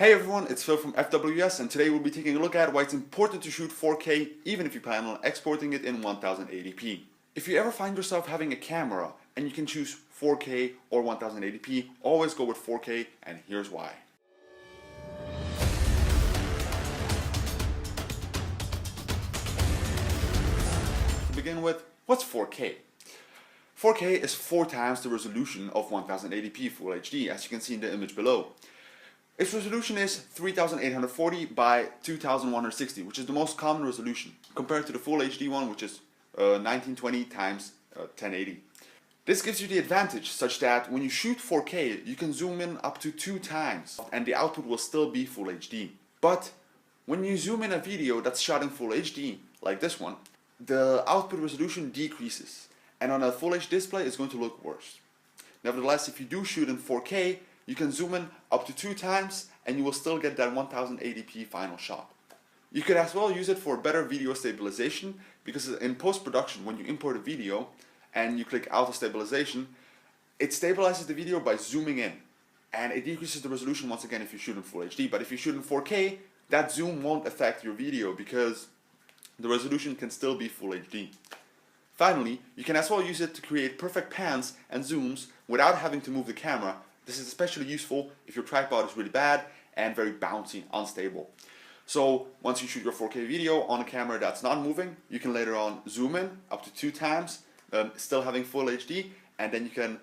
Hey everyone, it's Phil from FWS, and today we'll be taking a look at why it's important to shoot 4K even if you plan on exporting it in 1080p. If you ever find yourself having a camera and you can choose 4K or 1080p, always go with 4K, and here's why. To begin with, what's 4K? 4K is 4 times the resolution of 1080p Full HD, as you can see in the image below. Its resolution is 3840 by 2160, which is the most common resolution, compared to the Full HD one, which is 1920 times 1080. This gives you the advantage such that when you shoot 4K, you can zoom in up to 2 times, and the output will still be Full HD. But when you zoom in a video that's shot in Full HD, like this one, the output resolution decreases, and on a Full HD display it's going to look worse. Nevertheless, if you do shoot in 4K, you can zoom in up to 2 times and you will still get that 1080p final shot. You could as well use it for better video stabilization, because in post-production, when you import a video and you click auto stabilization, it stabilizes the video by zooming in, and it decreases the resolution once again if you shoot in Full HD. But if you shoot in 4K, that zoom won't affect your video because the resolution can still be Full HD. Finally, you can as well use it to create perfect pans and zooms without having to move the camera. This is especially useful if your tripod is really bad and very bouncy, unstable. So once you shoot your 4K video on a camera that's not moving, you can later on zoom in up to 2 times, still having Full HD, and then you can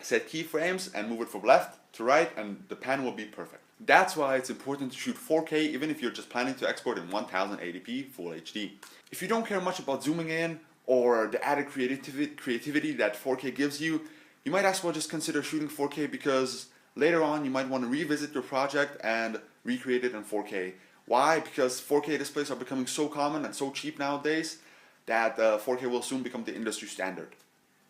set keyframes and move it from left to right, and the pan will be perfect. That's why it's important to shoot 4K even if you're just planning to export in 1080p Full HD. If you don't care much about zooming in or the added creativity that 4K gives you, you might as well just consider shooting 4K, because later on you might want to revisit your project and recreate it in 4K. Why? Because 4K displays are becoming so common and so cheap nowadays that 4K will soon become the industry standard.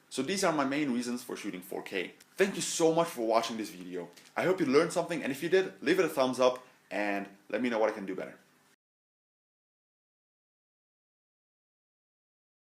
So these are my main reasons for shooting 4K. Thank you so much for watching this video. I hope you learned something, and if you did, leave it a thumbs up and let me know what I can do better.